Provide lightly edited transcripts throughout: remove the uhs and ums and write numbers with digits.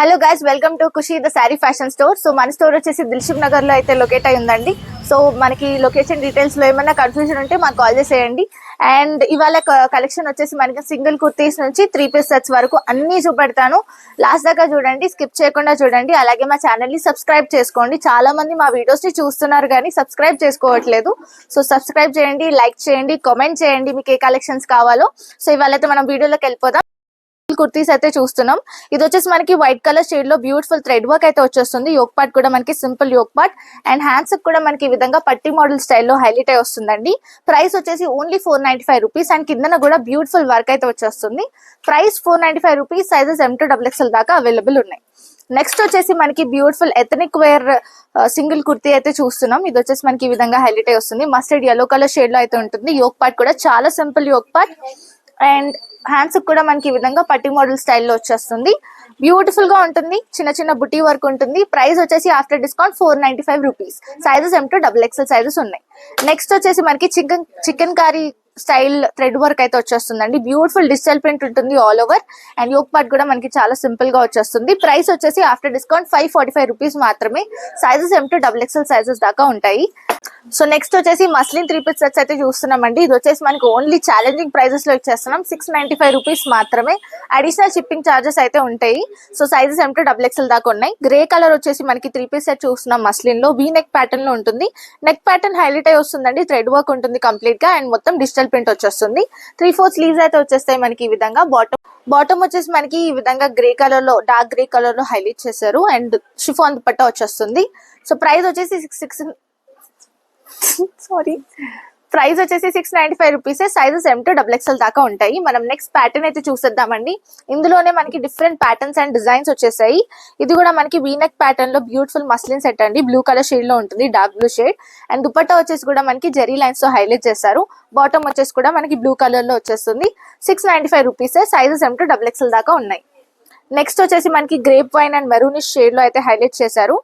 Hello guys, welcome to Khushi the sari fashion store. So మన store వచ్చేసి దిల్సుఖ్ నగర్ లో అయితే లొకేట్ అయి ఉందండి. సో మనకి లొకేషన్ డీటెయిల్స్ లో ఏమైనా కన్ఫ్యూజన్ ఉంటే మాకు కాల్ చేసేయండి. అండ్ ఇవాళ కలెక్షన్ వచ్చేసి మనకి సింగిల్ కుర్తీస్ నుంచి 3 పీస్ సెట్స్ వరకు అన్ని చూపెడతాను. లాస్ట్ దాకా చూడండి, స్కిప్ చేయకుండా చూడండి. అలాగే మా ఛానల్ ని సబ్స్క్రైబ్ చేసుకోండి. చాలా మంది మా వీడియోస్ ని చూస్తున్నారు కానీ సబ్స్క్రైబ్ చేసుకోవట్లేదు. సో సబ్స్క్రైబ్ చేయండి, లైక్ చేయండి, కామెంట్ చేయండి మీకు ఏ కలెక్షన్స్ కావాలో. సో ఇవాళ అయితే మనం వీడియోలోకి వెళ్ళిపోదాం. కుర్తీస్ అయితే చూస్తున్నాం. ఇది వచ్చేసి మనకి వైట్ కలర్ షేడ్ లో బ్యూటిఫుల్ థ్రెడ్ వర్క్ అయితే వచ్చేస్తుంది. యోక్ పార్ట్ కూడా మనకి simple yoke part and hands కూడా మనకి ఈ విధంగా పట్టి మోడల్ స్టైల్లో హైలైట్ అయి వస్తుందండి. ప్రైస్ వచ్చేసి ఓన్లీ 495 రూపీస్ అండ్ కిందన కూడా బ్యూటిఫుల్ వర్క్ అయితే వచ్చేస్తుంది. Price 495 rupees. సైజెస్ M2XXL దాకా అవైలబుల్ ఉన్నాయి. నెక్స్ట్ వచ్చేసి మనకి beautiful ethnic wear single kurti అయితే చూస్తున్నాం. ఇది వచ్చేసి మనకి ఈ విధంగా హైలైట్ అయి వస్తుంది. మస్టర్డ్ yellow కలర్ షేడ్ లో అయితే ఉంటుంది. యోక్ పార్ట్ కూడా చాలా simple yoke part and hands కూడా మనకి ఈ విధంగా పట్టి మోడల్ స్టైల్లో వచ్చేస్తుంది. బ్యూటిఫుల్ గా ఉంటుంది. చిన్న చిన్న బుటీ వర్క్ ఉంటుంది. ప్రైస్ వచ్చేసి after discount 495 rupees. Sizes M2XXL sizes ఉన్నాయి. నెక్స్ట్ వచ్చేసి మనకి chikankari style thread work అయితే వచ్చేస్తుందండి. బ్యూటిఫుల్ డిజిటల్ ప్రింట్ ఉంటుంది all over and yoke part కూడా మనకి చాలా సింపుల్ గా వచ్చేస్తుంది. ప్రైస్ వచ్చేసి ఆఫ్టర్ డిస్కౌంట్ 545 రూపీస్ మాత్రమే. సైజెస్ M2XXL సైజెస్ దాకా ఉంటాయి. సో నెక్స్ట్ వచ్చేసి మస్లిన్ 3 పీస్ సెట్స్ అయితే చూస్తున్నామండి. ఇది వచ్చేసి మనకి ఓన్లీ ఛాలెంజింగ్ ప్రైజెస్ లో ఇచ్చేస్తున్నాం. 695 రూపీస్ మాత్రమే. అడిషనల్ షిప్పింగ్ ఛార్జెస్ అయితే ఉంటాయి. సో సైజెస్ M2XXL దాకా ఉన్నాయి. గ్రే కలర్ వచ్చేసి మనకి 3 పీస్ సెట్ చూస్తున్నాం. మస్లిన్ లో వీ నెక్ ప్యాటర్న్ లో ఉంటుంది. నెక్ ప్యాటర్న్ హైలైట్ అయి వస్తుందండి. థ్రెడ్ వర్క్ ఉంటుంది కంప్లీట్ గా అండ్ మొత్తం డిజిటల్ ప్రింట్ వచ్చేస్తుంది. 3/4 స్లీవ్స్ అయితే వచ్చేస్తాయి మనకి ఈ విధంగా. బాటమ్ వచ్చేసి మనకి ఈ విధంగా గ్రే కలర్ లో, డార్క్ గ్రే కలర్ లో హైలైట్ చేశారు అండ్ షిఫాన్ దుపట్టా వచ్చేస్తుంది. సో ప్రైస్ వచ్చేసి ప్రైస్ వచ్చేసి 695 రూపీస్. సైజెస్ M2XXL దాకా ఉంటాయి. మనం నెక్స్ట్ ప్యాటర్న్ అయితే చూసేద్దామండి. ఇందులోనే మనకి డిఫరెంట్ ప్యాటర్న్స్ అండ్ డిజైన్స్ వచ్చేసాయి. ఇది కూడా మనకి వీనెక్ ప్యాటర్న్ లో బ్యూటిఫుల్ మస్లిన్ సెట్ అండి. బ్లూ కలర్ షేడ్ లో ఉంటుంది, dark blue shade and dupatta వచ్చేసి కూడా మనకి జెరీ లైన్స్ తో హైలైట్ చేశారు. బాటమ్ వచ్చేసి కూడా మనకి బ్లూ కలర్ లో వచ్చేస్తుంది. 695 రూపీస్. సైజెస్ M2XXL దాకా ఉన్నాయి. నెక్స్ట్ వచ్చేసి మనకి grape wine and maroonish shade లో అయితే హైలైట్ చేశారు.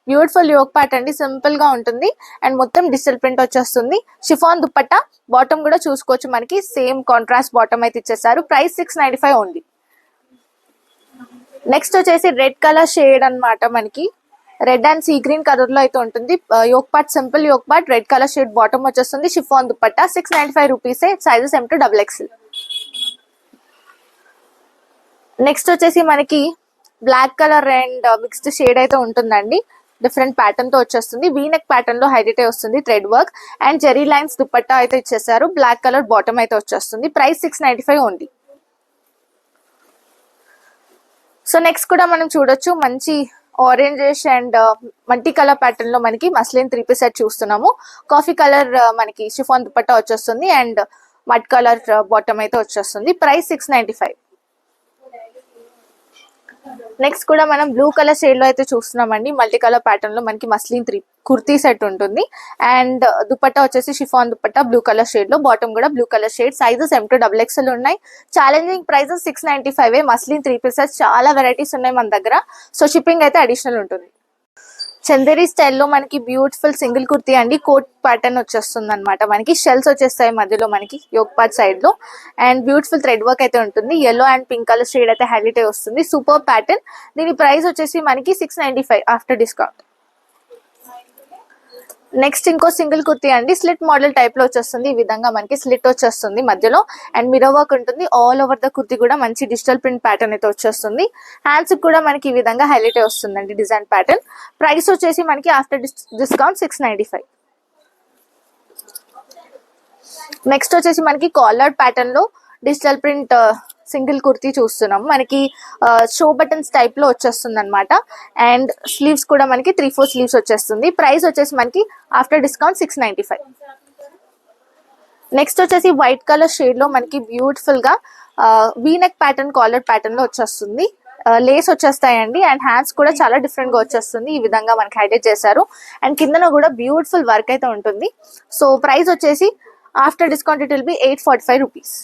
బ్యూటిఫుల్ యోక్ పార్ట్ అండి. సింపుల్ గా ఉంటుంది అండ్ మొత్తం డిజిటల్ ప్రింట్ వచ్చేస్తుంది. షిఫాన్ దుపట్టా. బాటమ్ కూడా చూసుకోవచ్చు, మనకి సేమ్ కాంట్రాస్ట్ బాటమ్ అయితే ఇచ్చేసారు. Price 695 only. నెక్స్ట్ వచ్చేసి రెడ్ కలర్ షేడ్ అన్నమాట. మనకి red and sea green colour లో అయితే ఉంటుంది. Yoke part simple yoke part, red colour shade bottom వచ్చేస్తుంది. Chiffon dupatta. 695 rupees. Sizes M2XXL. Next వచ్చేసి మనకి black colour and mixed shade అయితే ఉంటుందండి. డిఫరెంట్ ప్యాటర్న్ తో వచ్చేస్తుంది. వీనెక్ ప్యాటర్న్ లో హైలైట్ అయి వస్తుంది. Thread work and zari lines dupatta అయితే ఇచ్చేసారు. బ్లాక్ కలర్ బాటమ్ అయితే వచ్చేస్తుంది. Price 695 only. సో నెక్స్ట్ కూడా మనం చూడొచ్చు, మంచి orangish and multi colour pattern లో మనకి మస్లిన్ 3 పీస్ సెట్ చూస్తున్నాము. కాఫీ కలర్ మనకి షిఫాన్ దుపట్టా వచ్చేస్తుంది అండ్ మడ్ కలర్ బాటమ్ అయితే వచ్చేస్తుంది. ప్రైస్ 695. నెక్స్ట్ కూడా మనం బ్లూ కలర్ షేడ్ లో అయితే చూస్తున్నామండి. మల్టీ కలర్ ప్యాటర్న్ లో మనకి మస్లిన్ కుర్తీ సెట్ ఉంటుంది అండ్ దుపట్టా వచ్చేసి chiffon dupatta blue colour shade లో, బాటమ్ కూడా blue colour shade. Sizes M2XXL ఉన్నాయి. Challenging prices 695. Muslin 3 piece sets చాలా వెరైటీస్ ఉన్నాయి మన దగ్గర. సో షిప్పింగ్ అయితే అడిషనల్ ఉంటుంది. చందేరి స్టైల్లో మనకి బ్యూటిఫుల్ సింగిల్ కుర్తీ అండి. కోట్ ప్యాటర్న్ వచ్చేస్తుంది అనమాట. మనకి షెల్స్ వచ్చేస్తాయి మధ్యలో మనకి యోక్ పార్ట్ సైడ్ లో అండ్ బ్యూటిఫుల్ థ్రెడ్ వర్క్ అయితే ఉంటుంది. yellow and pink colour shade అయితే హైలైట్ అయి వస్తుంది. Super pattern. దీని ప్రైస్ వచ్చేసి మనకి 695 ఆఫ్టర్ డిస్కౌంట్. నెక్స్ట్ ఇంకో సింగిల్ కుర్తీ అండి. స్లిట్ మోడల్ టైప్ లో వచ్చేస్తుంది. ఈ విధంగా మనకి స్లిట్ వచ్చేస్తుంది మధ్యలో అండ్ మిర్రర్ వర్క్ ఉంటుంది. ఆల్ ఓవర్ ద కుర్తీ కూడా మంచి డిజిటల్ ప్రింట్ ప్యాటర్న్ అయితే వచ్చేస్తుంది. హ్యాండ్స్ కూడా మనకి ఈ విధంగా హైలైట్ వస్తుందండి డిజైన్ ప్యాటర్న్. ప్రైస్ వచ్చేసి మనకి ఆఫ్టర్ డిస్కౌంట్ 695. నెక్స్ట్ వచ్చేసి మనకి కాలర్ ప్యాటర్న్ లో డిజిటల్ ప్రింట్ సింగిల్ కుర్తీ చూస్తున్నాం. మనకి షో బటన్స్ టైప్ లో వచ్చేస్తుంది అనమాట అండ్ స్లీవ్స్ కూడా మనకి 3/4 స్లీవ్స్ వచ్చేస్తుంది. ప్రైస్ వచ్చేసి మనకి ఆఫ్టర్ డిస్కౌంట్ 695. నెక్స్ట్ వచ్చేసి వైట్ కలర్ షేడ్ లో మనకి బ్యూటిఫుల్ గా వీనెక్ ప్యాటర్న్ కాలర్ ప్యాటర్న్ లో వచ్చేస్తుంది. లేస్ వచ్చేస్తాయండి అండ్ హ్యాండ్స్ కూడా చాలా డిఫరెంట్ గా వచ్చేస్తుంది. ఈ విధంగా మనకి హైలైట్ చేశారు అండ్ కిందన కూడా బ్యూటిఫుల్ వర్క్ అయితే ఉంటుంది. సో ప్రైస్ వచ్చేసి after discount it will be 845 rupees.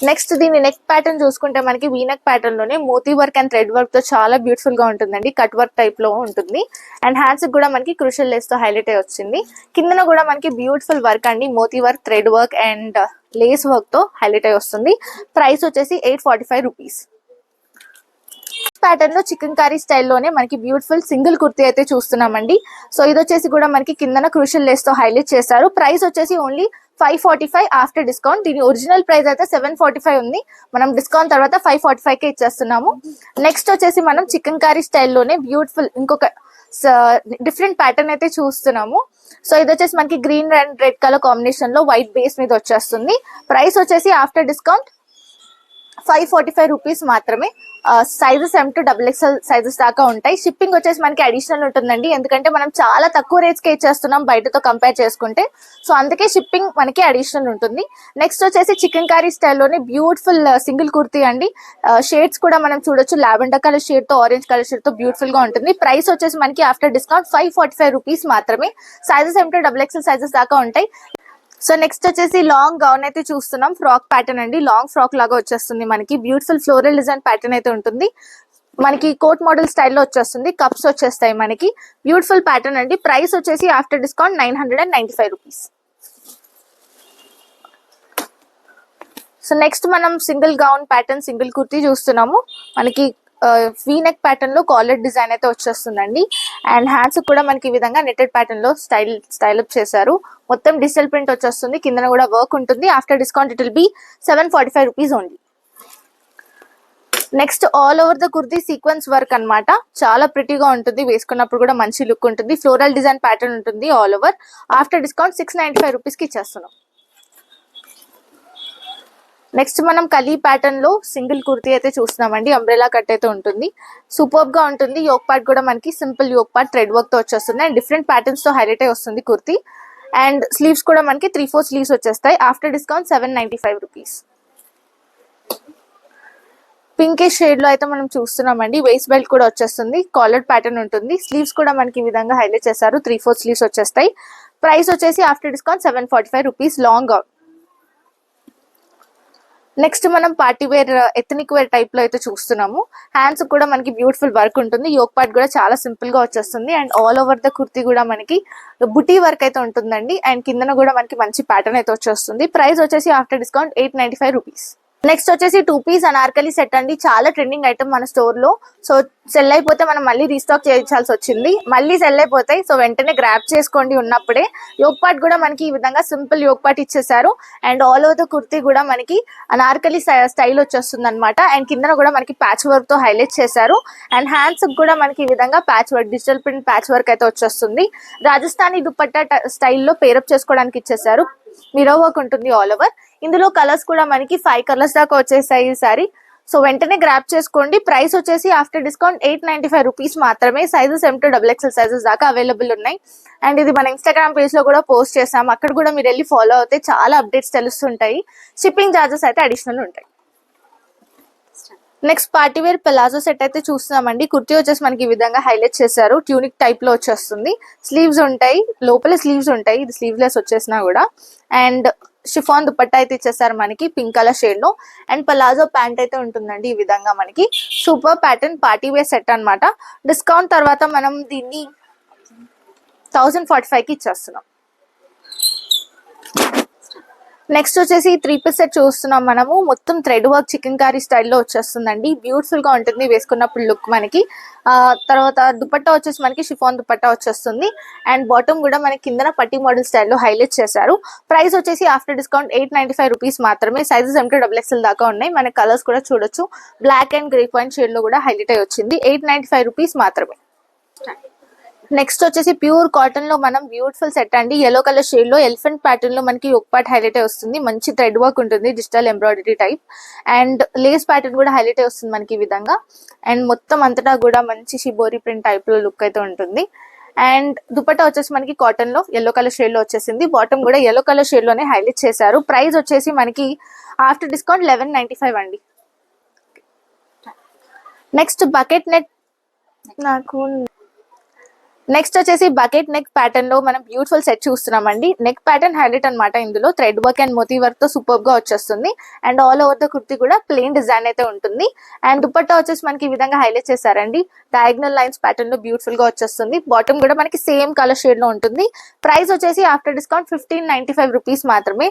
Next దీని నెక్ ప్యాటర్న్ చూసుకుంటే మనకి వీనెక్ ప్యాటర్న్ లోనే moti work and thread work తో చాలా బ్యూటిఫుల్ గా ఉంటుందండి. కట్ వర్క్ టైప్ లో ఉంటుంది అండ్ హ్యాండ్స్ కూడా మనకి క్రూషియల్ లేస్ తో హైలైట్ అయి వచ్చింది. కిందన కూడా మనకి బ్యూటిఫుల్ వర్క్ అండి. Moti work, thread work and lace work తో హైలైట్ అయి వస్తుంది. ప్రైస్ వచ్చేసి 845 రూపీస్. ప్యాటర్న్ లో చికెన్ కర్రీ స్టైల్లోనే మనకి బ్యూటిఫుల్ సింగిల్ కుర్తీ అయితే చూస్తున్నామండి. సో ఇది వచ్చేసి కూడా మనకి కిందన క్రూషియల్ లేస్ తో హైలైట్ చేశారు. ప్రైస్ వచ్చేసి ఓన్లీ 545 ఆఫ్టర్ డిస్కౌంట్. దీని ఒరిజినల్ ప్రైస్ అయితే 745 ఉంది, మనం డిస్కౌంట్ తర్వాత 545 కే ఇచ్చేస్తున్నాము. నెక్స్ట్ వచ్చేసి మనం చికెన్ కర్రీ స్టైల్లోనే బ్యూటిఫుల్ ఇంకొక డిఫరెంట్ ప్యాటర్న్ అయితే చూస్తున్నాము. సో ఇది వచ్చేసి మనకి green and red colour combination లో వైట్ బేస్ మీద వచ్చేస్తుంది. ప్రైస్ వచ్చేసి ఆఫ్టర్ డిస్కౌంట్ 545 రూపీస్ మాత్రమే. సైజెస్ M2XXL సైజెస్ దాకా ఉంటాయి. షిప్పింగ్ వచ్చేసి మనకి అడిషనల్ ఉంటుందండి, ఎందుకంటే మనం చాలా తక్కువ రేట్స్ కి ఇచ్చేస్తున్నాం బయటతో కంపేర్ చేసుకుంటే. సో అందుకే షిప్పింగ్ మనకి అడిషనల్ ఉంటుంది. నెక్స్ట్ వచ్చేసి చికెన్ కర్రీ స్టైల్లోనే బ్యూటిఫుల్ సింగిల్ కుర్తీ అండి. షేడ్స్ కూడా మనం చూడొచ్చు, లావెండర్ కలర్ షేడ్ తో ఆరెంజ్ కలర్ షేడ్ తో బ్యూటిఫుల్ గా ఉంటుంది. ప్రైస్ వచ్చేసి మనకి ఆఫ్టర్ డిస్కౌంట్ 545 రూపీస్ మాత్రమే. సైజెస్ M2XXL సైజెస్ దాకా ఉంటాయి. సో నెక్స్ట్ వచ్చేసి లాంగ్ గౌన్ అయితే చూస్తున్నాం. ఫ్రాక్ ప్యాటర్న్ అండి, లాంగ్ ఫ్రాక్ లాగా వచ్చేస్తుంది మనకి. బ్యూటిఫుల్ ఫ్లోరల్ డిజైన్ ప్యాటర్న్ అయితే ఉంటుంది. మనకి కోట్ మోడల్ స్టైల్లో వచ్చేస్తుంది, కప్స్ వచ్చేస్తాయి మనకి. బ్యూటిఫుల్ ప్యాటర్న్ అండి. ప్రైస్ వచ్చేసి after discount 995 rupees. So next మనం single gown pattern single kurti చూస్తున్నాము. మనకి వీ నెక్ ప్యాటర్న్ లో కాలర్ డిజైన్ అయితే వచ్చేస్తుందండి. అండ్ హ్యాండ్స్ కూడా మనకి ఈ విధంగా నెట్టెడ్ ప్యాటర్న్ లో స్టైల్ అప్ చేశారు. మొత్తం డిజిటల్ ప్రింట్ వచ్చేస్తుంది, కింద కూడా వర్క్ ఉంటుంది. After discount it will be 745 rupees only. Next all over the kurti sequence work అన్నమాట. చాలా ప్రిటీగా ఉంటుంది, వేసుకున్నప్పుడు కూడా మంచి లుక్ ఉంటుంది. ఫ్లోరల్ డిజైన్ ప్యాటర్న్ ఉంటుంది all over. After discount 695 rupees కి ఇచ్చేస్తున్నాం. నెక్స్ట్ మనం కలీ ప్యాటర్న్ లో సింగిల్ కుర్తీ అయితే చూస్తున్నామండి. అంబ్రెలా కట్ అయితే ఉంటుంది, సూపర్బ్ గా ఉంటుంది. యోక్ పార్ట్ కూడా మనకి simple yoke part thread work తో వచ్చేస్తుంది. అండ్ డిఫరెంట్ ప్యాటర్న్స్ తో హైలైట్ అయి వస్తుంది కుర్తీ. అండ్ స్లీవ్స్ కూడా మనకి 3/4 స్లీవ్స్ వచ్చేస్తాయి. After discount 795 rupees. Pinkish shade లో అయితే మనం చూస్తున్నామండి. వేస్ట్ బెల్ట్ కూడా వచ్చేస్తుంది, కాలర్ ప్యాటర్న్ ఉంటుంది. స్లీవ్స్ కూడా మనకి ఈ విధంగా హైలైట్ చేశారు, 3/4 స్లీవ్స్ వచ్చేస్తాయి. ప్రైస్ వచ్చేసి after discount 745 rupees. Long gown. Next మనం party wear ethnic wear type లో అయితే చూస్తున్నాము. హ్యాండ్స్ కూడా మనకి బ్యూటిఫుల్ వర్క్ ఉంటుంది. యోక్ పార్ట్ కూడా చాలా సింపుల్ గా వచ్చేస్తుంది. And all over the kurti కూడా మనకి బుటీ వర్క్ అయితే ఉంటుందండి. అండ్ కిందన కూడా మనకి మంచి ప్యాటర్న్ అయితే వచ్చేస్తుంది. ప్రైస్ వచ్చేసి ఆఫ్టర్ డిస్కౌంట్ 895 రూపీస్. నెక్స్ట్ వచ్చేసి 2 పీస్ అనార్కలి సెట్ అండి. చాలా ట్రెండింగ్ ఐటమ్ మన స్టోర్ లో. సో సెల్ అయిపోతే మనం మళ్ళీ రీస్టాక్ చేయించాల్సి వచ్చింది, మళ్ళీ సెల్ అయిపోతాయి. సో వెంటనే గ్రాప్ చేసుకోండి ఉన్నప్పుడే. యోక్ పార్ట్ కూడా మనకి ఈ విధంగా సింపుల్ యోక్ పార్ట్ ఇచ్చేసారు. And all over the kurti కూడా మనకి అనార్కలి స్టైల్ వచ్చేస్తుంది అనమాట. అండ్ కింద కూడా మనకి ప్యాచ్ వర్క్ తో హైలైట్ చేశారు. అండ్ హ్యాండ్స్ కూడా మనకి ఈ విధంగా patch work, digital print patch work అయితే వచ్చేస్తుంది. రాజస్థానీ దుపట్టా స్టైల్లో పేరప్ చేసుకోవడానికి ఇచ్చేసారు. మిర్రర్ వర్క్ ఉంటుంది ఆల్ ఓవర్. ఇందులో కలర్స్ కూడా మనకి 5 కలర్స్ దాకా వచ్చేసాయి ఈసారి. సో వెంటనే గ్రాప్ చేసుకోండి. ప్రైస్ వచ్చేసి ఆఫ్టర్ డిస్కౌంట్ 895 రూపీస్ మాత్రమే. సైజెస్ M2XXL సైజెస్ దాకా అవైలబుల్ ఉన్నాయి. అండ్ ఇది మన ఇన్స్టాగ్రామ్ పేజ్ లో కూడా పోస్ట్ చేసాం, అక్కడ కూడా మీరు వెళ్ళి ఫాలో అవుతే చాలా అప్డేట్స్ తెలుస్తుంటాయి. షిప్పింగ్ ఛార్జెస్ అయితే అడిషనల్ ఉంటాయి. Next party wear palazzo set అయితే చూస్తున్నామండి. కుర్తీ వచ్చేసి మనకి ఈ విధంగా హైలైట్ చేశారు, ట్యూనిక్ టైప్ లో వచ్చేస్తుంది. స్లీవ్స్ ఉంటాయి, లోపల స్లీవ్స్ ఉంటాయి, ఇది స్లీవ్లెస్ వచ్చేసినా కూడా. అండ్ షిఫాన్ దుపట్టా అయితే ఇచ్చేసారు మనకి పింక్ కలర్ షేడ్ లో. అండ్ పలాజో ప్యాంట్ అయితే ఉంటుందండి ఈ విధంగా మనకి. Super pattern party wear set అన్నమాట. డిస్కౌంట్ తర్వాత మనం దీన్ని 1045 కి ఇచ్చేస్తున్నాం. నెక్స్ట్ వచ్చేసి 3 పీస్ సెట్ చూస్తున్నాం మనము. మొత్తం థ్రెడ్ వర్క్ చికెన్ కర్రీ స్టైల్లో వచ్చేస్తుందండి. బ్యూటిఫుల్ గా ఉంటుంది వేసుకున్నప్పుడు లుక్ మనకి. తర్వాత దుపట్టా వచ్చేసి మనకి షిఫాన్ దుపట్టా వచ్చేస్తుంది. అండ్ బాటమ్ కూడా మనకి కిందన పట్టి మోడల్ స్టైల్లో హైలైట్ చేశారు. ప్రైస్ వచ్చేసి ఆఫ్టర్ డిస్కౌంట్ 895 రూపీస్ మాత్రమే. సైజెస్ M2XXL దాకా ఉన్నాయి. మన కలర్స్ కూడా చూడొచ్చు, black and grey point shade లో కూడా హైలైట్ అయి వచ్చింది. 895 రూపీస్ మాత్రమే. నెక్స్ట్ వచ్చేసి ప్యూర్ కాటన్ లో మనం బ్యూటిఫుల్ సెట్ అండి. yellow కలర్ షేడ్ లో ఎలిఫెంట్ ప్యాటర్న్ లో మనకి ఒక పార్ట్ హైలైట్ అయి వస్తుంది. మంచి థ్రెడ్ వర్క్ ఉంటుంది, digital embroidery type. And Lay's pattern కూడా హైలైట్ అయి వస్తుంది మనకి ఈ విధంగా. అండ్ మొత్తం అంతటా కూడా మంచి షిబోరి ప్రింట్ టైప్ లో లుక్ అయితే ఉంటుంది. అండ్ దుపట్టా వచ్చేసి మనకి కాటన్ లో yellow కలర్ షేడ్ లో వచ్చేసింది. బాటమ్ కూడా yellow కలర్ షేడ్ లోనే హైలైట్ చేశారు. ప్రైస్ వచ్చేసి మనకి ఆఫ్టర్ డిస్కౌంట్ 1195 అండి. నెక్స్ట్ బకెట్ నెక్ నెక్స్ట్ వచ్చేసి బకెట్ నెక్ ప్యాటర్న్ లో మనం బ్యూటిఫుల్ సెట్ చూస్తున్నామండి. నెక్ ప్యాటర్న్ హైలైట్ అనమాట. ఇందులో thread work and moti work తో సూపర్ గా వచ్చేస్తుంది. And all over the kurti కూడా ప్లెయిన్ డిజైన్ అయితే ఉంటుంది. అండ్ దుపట్టా వచ్చేసి మనకి ఈ విధంగా హైలైట్ చేశారండి. డయాగ్నల్ లైన్స్ ప్యాటర్న్ లో బ్యూటిఫుల్ గా వచ్చేస్తుంది. బాటమ్ కూడా మనకి సేమ్ కలర్ షేడ్ లో ఉంటుంది. ప్రైస్ వచ్చేసి ఆఫ్టర్ డిస్కౌంట్ 1595 రూపీస్ మాత్రమే.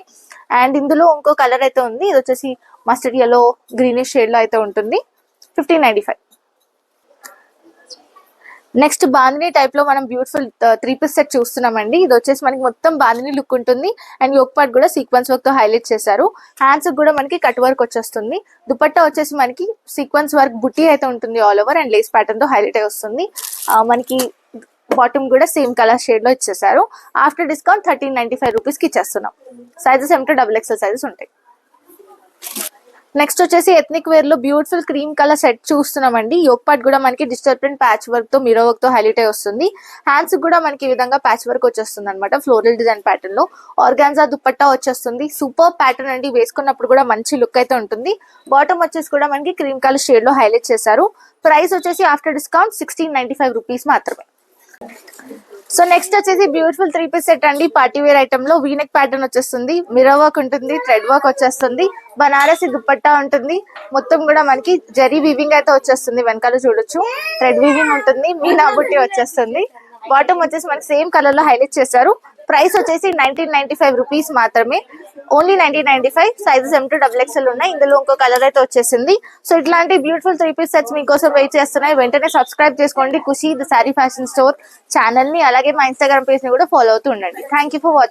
అండ్ ఇందులో ఇంకో కలర్ అయితే ఉంది, ఇది వచ్చేసి మస్టర్డ్ yellow గ్రీనిష్ షేడ్ లో అయితే ఉంటుంది. 1595. నెక్స్ట్ బాందిని టైప్ లో మనం బ్యూటిఫుల్ 3 పీస్ సెట్ చూస్తున్నామండి. ఇది వచ్చేసి మనకి మొత్తం బాందిని లుక్ ఉంటుంది అండ్ యోక్ పార్ట్ కూడా సీక్వెన్స్ వర్క్ తో హైలైట్ చేశారు. హ్యాండ్స్ కూడా మనకి కట్ వర్క్ వచ్చేస్తుంది. దుపట్టా వచ్చేసి మనకి సీక్వెన్స్ వర్క్ బుట్టి అయితే ఉంటుంది all over and Lay's pattern తో హైలైట్ అయి వస్తుంది. మనకి బాటమ్ కూడా సేమ్ కలర్ షేడ్ లో ఇచ్చేసారు. ఆఫ్టర్ డిస్కౌంట్ 1395 రూపీస్ కి ఇచ్చేస్తున్నాం. సైజెస్ ఏమిటో XXL సైజెస్ ఉంటాయి. నెక్స్ట్ వచ్చేసి ఎథ్నిక్ వేర్ లో బ్యూటిఫుల్ క్రీమ్ కలర్ సెట్ చూస్తున్నామండి. యోక్ పార్ట్ కూడా మనకి డిజిటల్ ప్రింట్ ప్యాచ్ వర్క్ తో మిరర్ వర్క్ తో హైలైట్ అయి వస్తుంది. హ్యాండ్స్ కూడా మనకి ఈ విధంగా ప్యాచ్ వర్క్ వచ్చేస్తుంది అనమాట. ఫ్లోరల్ డిజైన్ ప్యాటర్న్ లో ఆర్గాన్జా దుపట్టా వచ్చేస్తుంది. సూపర్ ప్యాటర్న్ అండి, వేసుకున్నప్పుడు కూడా మంచి లుక్ అయితే ఉంటుంది. బాటమ్ వచ్చేసి కూడా మనకి క్రీమ్ కలర్ షేడ్ లో హైలైట్ చేశారు. ప్రైస్ వచ్చేసి ఆఫ్టర్ డిస్కౌంట్ 1695 రూపీస్ మాత్రమే. సో నెక్స్ట్ వచ్చేసి బ్యూటిఫుల్ 3 పీస్ సెట్ అండి. పార్టీ వేర్ ఐటమ్ లో వీనెక్ ప్యాటర్న్ వచ్చేస్తుంది. మిరర్ వర్క్ ఉంటుంది, థ్రెడ్ వర్క్ వచ్చేస్తుంది, బనారసి దుపట్టా ఉంటుంది. మొత్తం కూడా మనకి జరీ వీవింగ్ అయితే వచ్చేస్తుంది. వెనకాల చూడొచ్చు థ్రెడ్ వీవింగ్ ఉంటుంది, మీనా బుట్టి వచ్చేస్తుంది. బాటమ్ వచ్చేసి మనకి సేమ్ కలర్ లో హైలైట్ చేశారు. ప్రైస్ వచ్చేసి 1995 రూపీస్ మాత్రమే. ఓన్లీ 1995. సైజెస్ M2 XXL ఉన్నాయి. ఇందులో ఇంకో కలర్ అయితే వచ్చేసింది. సో ఇట్లాంటి బ్యూటిఫుల్ 3 పీస్ సెట్స్ మీకోసం వెయిట్ చేస్తున్నాయి. వెంటనే సబ్స్క్రైబ్ చేసుకోండి Khushi the saree fashion store channel ని. అలాగే మా ఇన్స్టాగ్రామ్ పేజ్ ని కూడా ఫాలో అవుతూ ఉండండి. Thank you for watching.